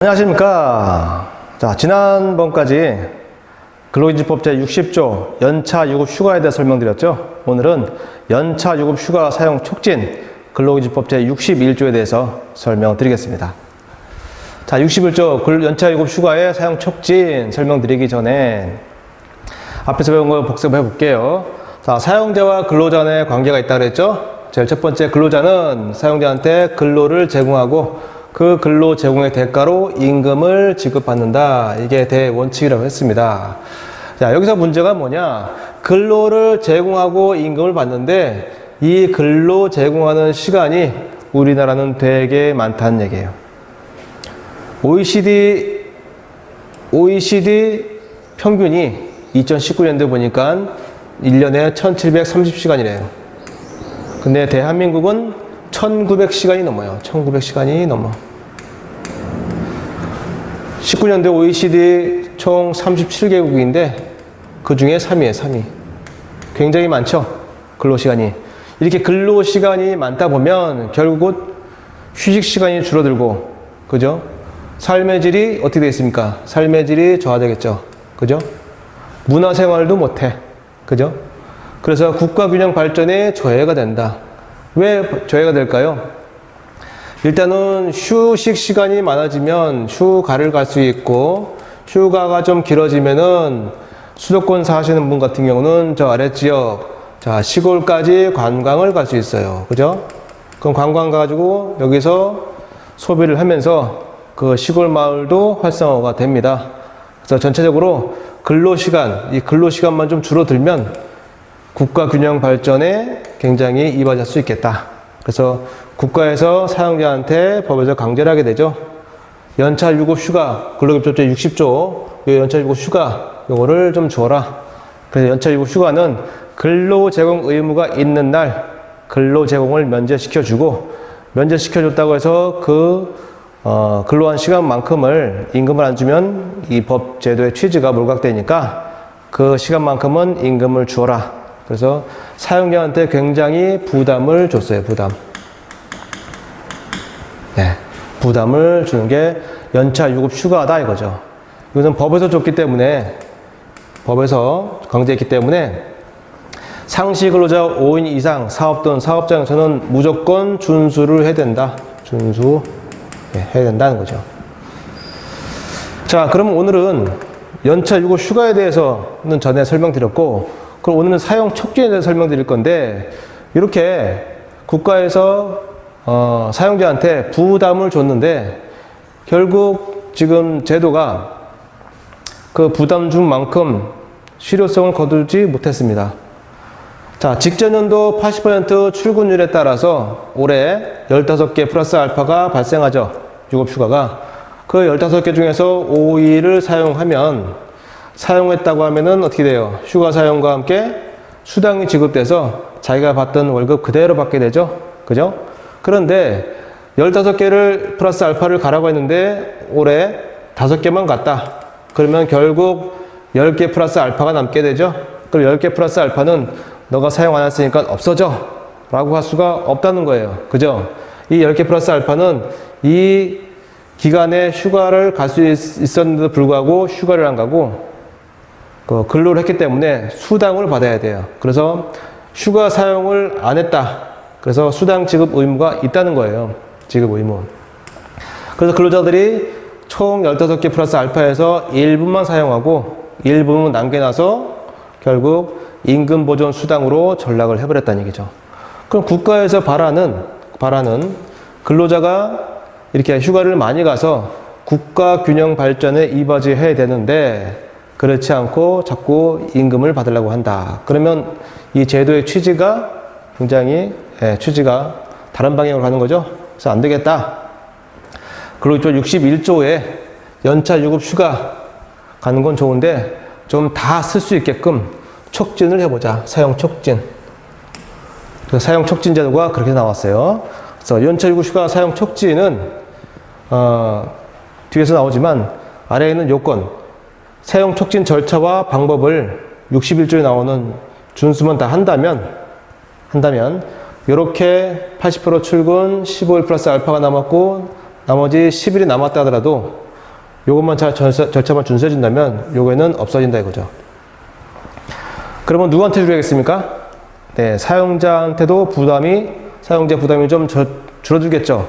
안녕하십니까. 자, 지난번까지 근로기준법 제60조 연차 유급 휴가에 대해 설명드렸죠. 오늘은 연차 유급 휴가 사용 촉진 근로기준법 제61조에 대해서 설명드리겠습니다. 자, 61조 연차 유급 휴가의 사용 촉진 설명드리기 전에 앞에서 배운 거 복습해 볼게요. 자, 사용자와 근로자 간의 관계가 있다 그랬죠. 제일 첫 번째, 근로자는 사용자한테 근로를 제공하고 그 근로 제공의 대가로 임금을 지급받는다. 이게 대원칙이라고 했습니다. 자, 여기서 문제가 뭐냐? 근로를 제공하고 임금을 받는데 이 근로 제공하는 시간이 우리나라는 되게 많다는 얘기예요. OECD 평균이 2019년도에 보니까 1년에 1730시간이래요. 근데 대한민국은 1900시간이 넘어요. 1900시간이 넘어. 19년도에 OECD 총 37개국인데 그 중에 3위에요, 3위. 굉장히 많죠? 근로시간이. 이렇게 근로시간이 많다 보면 결국은 휴식시간이 줄어들고, 그죠? 삶의 질이 어떻게 되겠습니까? 삶의 질이 저하되겠죠. 그죠? 문화생활도 못해. 그죠? 그래서 국가균형 발전에 저해가 된다. 왜 저해가 될까요? 일단은 휴식 시간이 많아지면 휴가를 갈 수 있고, 휴가가 좀 길어지면은 수도권 사시는 분 같은 경우는 저 아랫지역, 자, 시골까지 관광을 갈 수 있어요. 그죠? 그럼 관광 가지고 여기서 소비를 하면서 그 시골 마을도 활성화가 됩니다. 그래서 전체적으로 이 근로시간만 좀 줄어들면 국가균형 발전에 굉장히 이바지할 수 있겠다. 그래서 국가에서 사용자한테 법에서 강제를 하게 되죠. 연차 유급 휴가, 근로기준법 제60조, 요 연차 유급 휴가, 요거를 좀 줘라. 그래서 연차 유급 휴가는 근로 제공 의무가 있는 날 근로 제공을 면제시켜주고, 면제시켜줬다고 해서 근로한 시간만큼을 임금을 안 주면 이 법 제도의 취지가 몰각되니까 그 시간만큼은 임금을 주어라. 그래서 사용자한테 굉장히 부담을 줬어요, 부담. 네, 부담을 주는 게 연차 유급 휴가다 이거죠. 이것은 법에서 줬기 때문에, 법에서 강제했기 때문에 상시 근로자 5인 이상 사업 또는 사업장에서는 무조건 준수를 해야 된다. 해야 된다는 거죠. 자, 그럼 오늘은 연차 유급 휴가에 대해서는 전에 설명드렸고, 그럼 오늘은 사용 촉진에 대해서 설명드릴 건데, 이렇게 국가에서 사용자한테 부담을 줬는데 결국 지금 제도가 그 부담 준 만큼 실효성을 거두지 못했습니다. 자, 직전 연도 80% 출근율에 따라서 올해 15개 플러스 알파가 발생하죠. 유급휴가가. 그 15개 중에서 5일을 사용했다고 하면은 어떻게 돼요? 휴가 사용과 함께 수당이 지급돼서 자기가 받던 월급 그대로 받게 되죠. 그죠? 그런데 15개를 플러스 알파를 가라고 했는데 올해 5개만 갔다. 그러면 결국 10개 플러스 알파가 남게 되죠. 그럼 10개 플러스 알파는 너가 사용 안 했으니까 없어져 라고 할 수가 없다는 거예요. 그죠? 이 10개 플러스 알파는 이 기간에 휴가를 갈 수 있었는데도 불구하고 휴가를 안 가고 근로를 했기 때문에 수당을 받아야 돼요. 그래서 휴가 사용을 안 했다. 그래서 수당 지급 의무가 있다는 거예요. 지급 의무. 그래서 근로자들이 총 15개 플러스 알파에서 일부만 사용하고 일부는 남겨놔서 결국 임금 보존 수당으로 전락을 해버렸다는 얘기죠. 그럼 국가에서 바라는 근로자가 이렇게 휴가를 많이 가서 국가 균형 발전에 이바지해야 되는데 그렇지 않고 자꾸 임금을 받으려고 한다. 그러면 이 제도의 취지가 굉장히 취지가 다른 방향으로 가는 거죠. 그래서 안 되겠다. 근로기준법 61조에 연차 유급 휴가 가는 건 좋은데 좀 다 쓸 수 있게끔 촉진을 해보자. 사용 촉진. 그래서 사용 촉진 제도가 그렇게 나왔어요. 그래서 연차 유급 휴가 사용 촉진은 뒤에서 나오지만 아래에 있는 요건, 사용 촉진 절차와 방법을 61조에 나오는 준수만 다 한다면 이렇게 80% 출근, 15일 플러스 알파가 남았고 나머지 10일이 남았다 하더라도 요것만 잘 절차만 준수해준다면 요거는 없어진다 이거죠. 그러면 누구한테 줄여야겠습니까? 네, 사용자 부담이 좀 줄어들겠죠.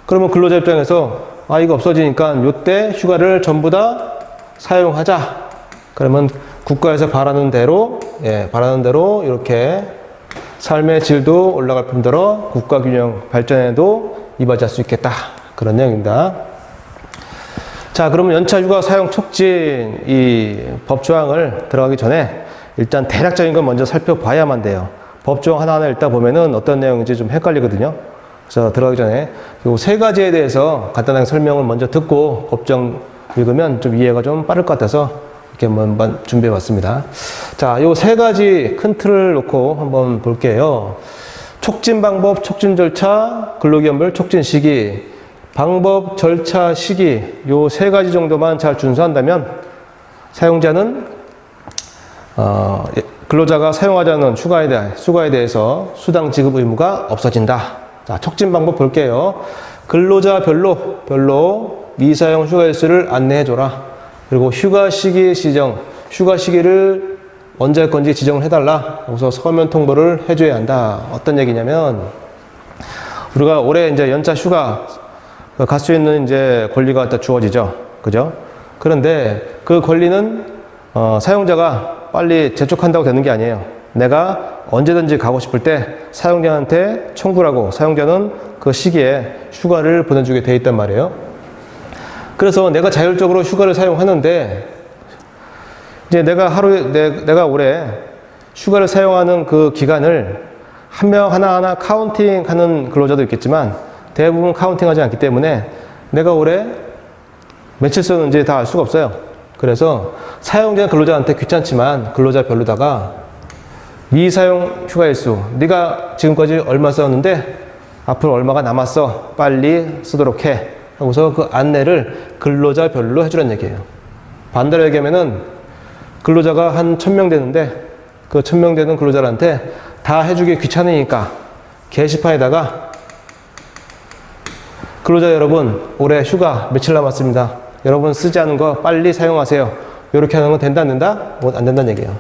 그러면 근로자 입장에서 이거 없어지니까 요때 휴가를 전부 다 사용하자. 그러면 국가에서 바라는 대로 이렇게 삶의 질도 올라갈 뿐더러 국가 균형 발전에도 이바지할 수 있겠다. 그런 내용입니다. 자, 그러면 연차 휴가 사용 촉진 이 법 조항을 들어가기 전에 일단 대략적인 건 먼저 살펴봐야만 돼요. 법 조항 하나하나 읽다 보면은 어떤 내용인지 좀 헷갈리거든요. 그래서 들어가기 전에 이 세 가지에 대해서 간단하게 설명을 먼저 듣고 법정 읽으면 좀 이해가 좀 빠를 것 같아서 이렇게 한번 준비해 봤습니다. 자, 요 세 가지 큰 틀을 놓고 한번 볼게요. 촉진 방법, 촉진 절차, 근로기한별 촉진 시기, 방법, 절차, 시기 요 세 가지 정도만 잘 준수한다면 사용자는 근로자가 사용하지 않는 휴가에 대해서 수당 지급 의무가 없어진다. 자, 촉진 방법 볼게요. 근로자 별로 미사용 휴가 일수를 안내해줘라. 그리고 휴가 시기 지정, 휴가 시기를 언제 할 건지 지정을 해달라. 여기서 서면 통보를 해줘야 한다. 어떤 얘기냐면, 우리가 올해 이제 연차 휴가 갈 수 있는 이제 권리가 주어지죠. 그죠? 그런데 그 권리는, 사용자가 빨리 재촉한다고 되는 게 아니에요. 내가 언제든지 가고 싶을 때 사용자한테 청구를 하고 사용자는 그 시기에 휴가를 보내주게 돼 있단 말이에요. 그래서 내가 자율적으로 휴가를 사용하는데 이제 내가 올해 휴가를 사용하는 그 기간을 한 명 하나하나 카운팅하는 근로자도 있겠지만 대부분 카운팅하지 않기 때문에 내가 올해 며칠 썼는지 다 알 수가 없어요. 그래서 사용자 근로자한테 귀찮지만 근로자 별로다가 미사용 휴가 일수, 네가 지금까지 얼마 썼는데 앞으로 얼마가 남았어, 빨리 쓰도록 해 하고서 그 안내를 근로자 별로 해주라는 얘기예요. 반대로 얘기하면은 근로자가 한 1000명 되는데 그 1000명 되는 근로자한테 다 해주기 귀찮으니까 게시판에다가 근로자 여러분 올해 휴가 며칠 남았습니다. 여러분 쓰지 않은 거 빨리 사용하세요. 이렇게 하는 건 된다 안 된다? 안 된다는 얘기예요.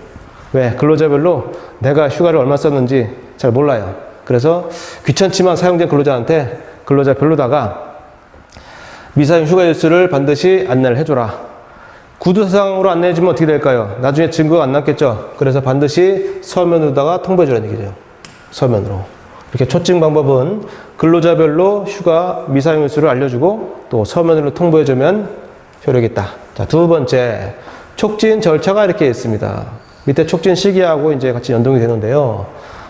왜? 근로자별로 내가 휴가를 얼마 썼는지 잘 몰라요. 그래서 귀찮지만 사용된 근로자한테 근로자 별로다가 미사용 휴가 일수를 반드시 안내를 해줘라. 구두상으로 안내해주면 어떻게 될까요? 나중에 증거가 안 남겠죠. 그래서 반드시 서면으로다가 통보해주라는 얘기죠. 서면으로. 이렇게 촉진 방법은 근로자별로 휴가 미사용 일수를 알려주고 또 서면으로 통보해주면 효력이 있다. 자, 두 번째, 촉진 절차가 이렇게 있습니다. 밑에 촉진 시기하고 이제 같이 연동이 되는데요.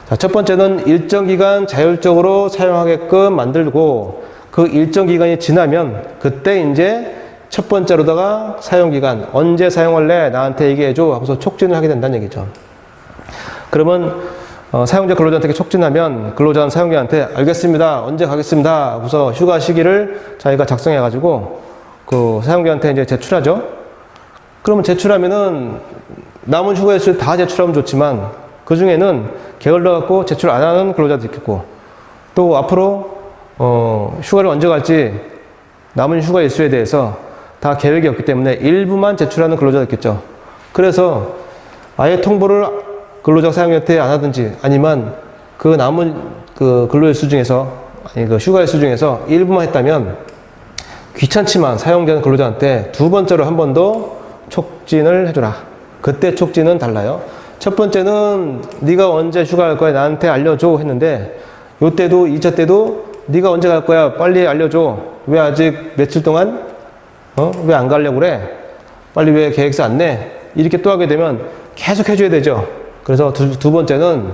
자, 첫 번째는 일정 기간 자율적으로 사용하게끔 만들고 그 일정 기간이 지나면 그때 이제 첫 번째로다가 사용 기간, 언제 사용할래? 나한테 얘기해줘. 하고서 촉진을 하게 된다는 얘기죠. 그러면 사용자 근로자한테 촉진하면 근로자는 사용자한테 알겠습니다. 언제 가겠습니다. 하고서 휴가 시기를 자기가 작성해가지고 그 사용자한테 이제 제출하죠. 그러면 제출하면은 남은 휴가 일수를 다 제출하면 좋지만 그 중에는 게을러갖고 제출 안 하는 근로자도 있겠고 또 앞으로 휴가를 언제 갈지 남은 휴가 일수에 대해서 다 계획이 없기 때문에 일부만 제출하는 근로자도 있겠죠. 그래서 아예 통보를 근로자 사용자한테 안 하든지 아니면 그 남은 그 근로일수 중에서 그 휴가일수 중에서 일부만 했다면 귀찮지만 사용자는 근로자한테 두 번째로 한 번 더 촉진을 해줘라. 그때 촉진은 달라요. 첫 번째는 네가 언제 휴가 갈 거야 나한테 알려줘 했는데 요때도 2차 때도 네가 언제 갈 거야 빨리 알려줘. 왜 아직 며칠 동안 왜 안 가려고 그래? 빨리 왜 계획서 안 내? 이렇게 또 하게 되면 계속 해줘야 되죠. 그래서 두 번째는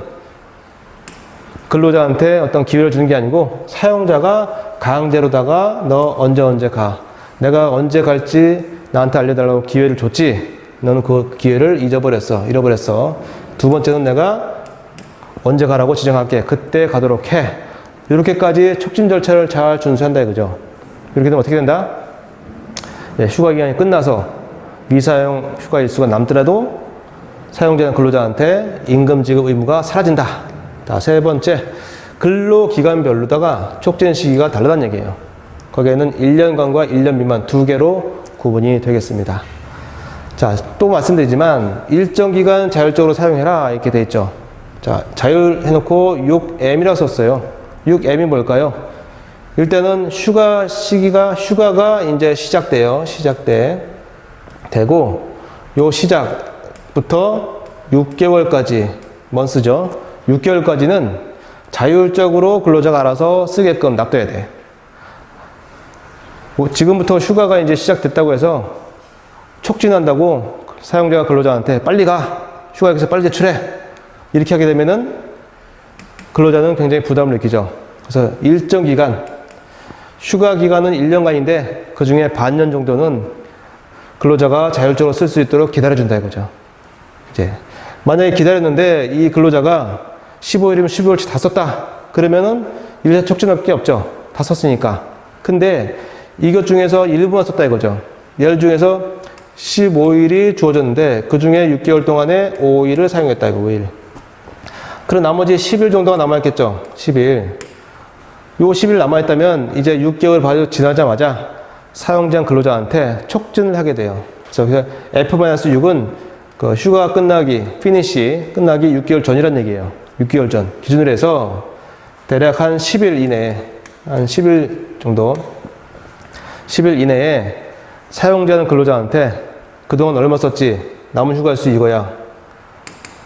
근로자한테 어떤 기회를 주는 게 아니고 사용자가 강제로다가 너 언제 가. 내가 언제 갈지 나한테 알려달라고 기회를 줬지. 너는 그 기회를 잃어버렸어. 두 번째는 내가 언제 가라고 지정할게. 그때 가도록 해. 이렇게까지 촉진 절차를 잘 준수한다 이거죠. 이렇게 되면 어떻게 된다? 네, 휴가 기간이 끝나서 미사용 휴가 일수가 남더라도 사용자는 근로자한테 임금 지급 의무가 사라진다. 자, 세 번째, 근로기간별로다가 촉진 시기가 다르다는 얘기예요. 거기에는 1년간과 1년 미만 두 개로 구분이 되겠습니다. 자, 또 말씀드리지만 일정 기간 자율적으로 사용해라 이렇게 돼 있죠. 자, 자율 해놓고 6M이라고 썼어요. 6M이 뭘까요? 일단은 휴가가 이제 시작돼요. 되고 요 시작부터 6개월까지 먼스죠. 6개월까지는 자율적으로 근로자가 알아서 쓰게끔 놔둬야 돼. 지금부터 휴가가 이제 시작됐다고 해서 촉진한다고 사용자가 근로자한테 빨리 가! 휴가에서 빨리 제출해! 이렇게 하게 되면은 근로자는 굉장히 부담을 느끼죠. 그래서 일정 기간, 휴가 기간은 1년간인데 그 중에 반년 정도는 근로자가 자율적으로 쓸 수 있도록 기다려준다 이거죠. 이제 만약에 기다렸는데 이 근로자가 15일이면 12월치 다 썼다. 그러면은 일자 촉진할 게 없죠. 다 썼으니까. 근데 이것 중에서 일부만 썼다 이거죠. 예를 중에서 15일이 주어졌는데 그 중에 6개월 동안에 5일을 사용했다 이거 5일. 그럼 나머지 10일 정도가 남아있겠죠. 10일. 요 10일 남아있다면 이제 6개월 바로 지나자마자 사용자 근로자한테 촉진을 하게 돼요. 그래서 F-6은 그 휴가 끝나기, 피니시 끝나기 6개월 전이란 얘기예요. 6개월 전 기준으로 해서 대략 한 10일 이내에, 한 10일 정도, 10일 이내에 사용자는 근로자한테 그동안 얼마 썼지? 남은 휴가 수 이거야.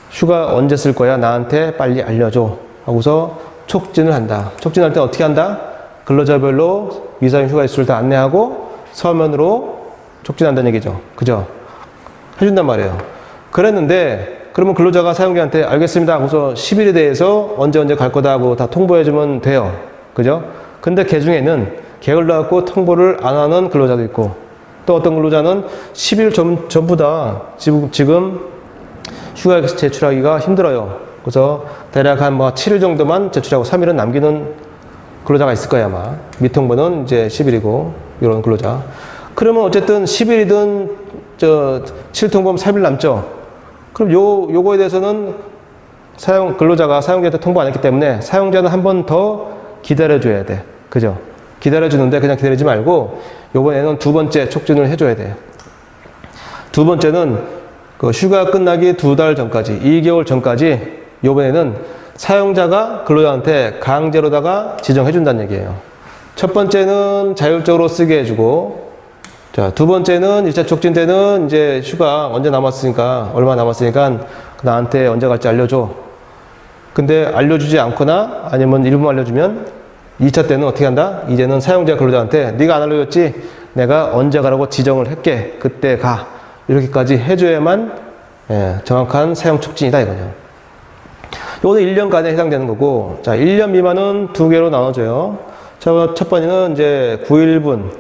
휴가 언제 쓸 거야? 나한테 빨리 알려줘. 하고서 촉진을 한다. 촉진할 때 어떻게 한다? 근로자별로 미사용 휴가 일수를 다 안내하고 서면으로 촉진한다는 얘기죠. 그죠? 해준단 말이에요. 그랬는데 그러면 근로자가 사용자한테 알겠습니다 하고서 10일에 대해서 언제 갈 거다 하고 다 통보해주면 돼요. 그죠? 근데 그 중에는 게을러갖고 통보를 안 하는 근로자도 있고 또 어떤 근로자는 10일 전부 다 지금 휴가 제출하기가 힘들어요. 그래서 대략 한 7일 정도만 제출하고 3일은 남기는 근로자가 있을 거야 아마. 미통보는 이제 10일이고 이런 근로자. 그러면 어쨌든 10일이든 7통보면 3일 남죠. 그럼 요거에 대해서는 근로자가 사용자한테 통보 안 했기 때문에 사용자는 한 번 더 기다려줘야 돼. 그죠? 기다려주는데 그냥 기다리지 말고 요번에는 두 번째 촉진을 해줘야 돼요. 두 번째는 그 휴가 끝나기 2달 전까지, 2개월 전까지 요번에는 사용자가 근로자한테 강제로다가 지정해준다는 얘기예요. 첫 번째는 자율적으로 쓰게 해주고, 자, 두 번째는 1차 촉진 때는 이제 휴가 언제 남았으니까, 얼마 남았으니까 나한테 언제 갈지 알려줘. 근데 알려주지 않거나 아니면 일부만 알려주면 2차 때는 어떻게 한다? 이제는 사용자 근로자한테 네가 안 알려줬지? 내가 언제 가라고 지정을 할게. 그때 가. 이렇게까지 해줘야만 정확한 사용 촉진이다 이거죠. 요거는 1년간에 해당되는 거고, 자, 1년 미만은 두 개로 나눠져요. 첫 번째는 이제 9일분,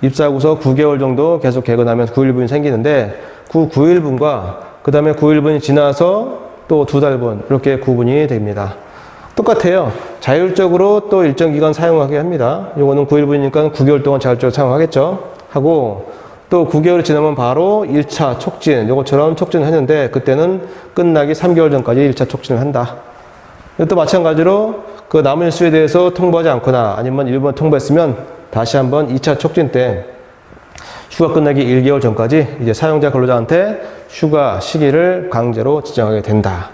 입사하고서 9개월 정도 계속 개근하면 9일분이 생기는데, 그 9일분과 그 다음에 9일분이 지나서 또 2달분, 이렇게 구분이 됩니다. 똑같아요. 자율적으로 또 일정 기간 사용하게 합니다. 요거는 9일분이니까 9개월 동안 자율적으로 사용하겠죠. 하고, 또 9개월이 지나면 바로 1차 촉진, 요것처럼 촉진을 했는데 그때는 끝나기 3개월 전까지 1차 촉진을 한다. 또 마찬가지로 그 남은 일수에 대해서 통보하지 않거나 아니면 일부만 통보했으면 다시 한번 2차 촉진 때 휴가 끝나기 1개월 전까지 이제 사용자 근로자한테 휴가 시기를 강제로 지정하게 된다.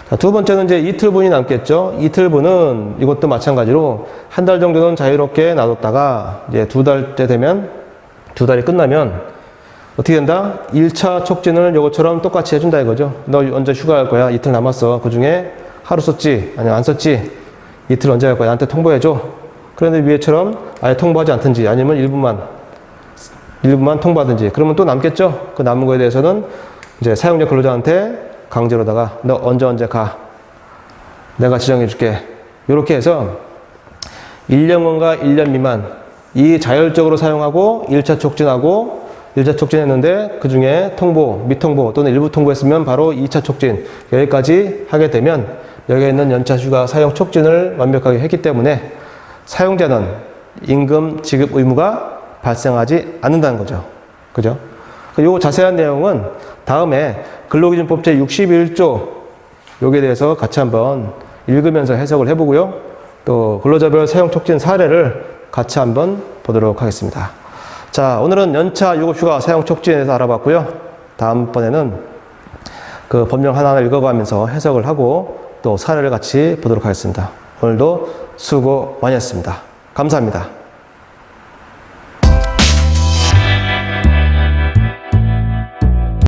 자, 두 번째는 이제 이틀분이 남겠죠. 이틀분은 이것도 마찬가지로 한 달 정도는 자유롭게 놔뒀다가 이제 2달째 되면 2달이 끝나면 어떻게 된다? 1차 촉진을 요것처럼 똑같이 해준다 이거죠. 너 언제 휴가 갈 거야? 이틀 남았어. 그 중에 하루 썼지? 아니면 안 썼지? 이틀 언제 갈 거야? 나한테 통보해줘. 그런데 위에처럼 아예 통보하지 않든지 아니면 일부만 통보하든지 그러면 또 남겠죠? 그 남은 거에 대해서는 이제 사용자 근로자한테 강제로다가 너 언제 가. 내가 지정해 줄게. 이렇게 해서 1년간과 1년 미만 이 자율적으로 사용하고 1차 촉진하고 1차 촉진했는데 그 중에 통보, 미통보 또는 일부 통보했으면 바로 2차 촉진 여기까지 하게 되면 여기에 있는 연차 휴가 사용 촉진을 완벽하게 했기 때문에 사용자는 임금 지급 의무가 발생하지 않는다는 거죠. 그죠? 요 자세한 내용은 다음에 근로기준법 제61조 여기에 대해서 같이 한번 읽으면서 해석을 해보고요. 또 근로자별 사용 촉진 사례를 같이 한번 보도록 하겠습니다. 자, 오늘은 연차 유급휴가 사용 촉진에 대해서 알아봤고요. 다음번에는 그 법령 하나하나 읽어가면서 해석을 하고 또 사례를 같이 보도록 하겠습니다. 오늘도 수고 많이 했습니다. 감사합니다.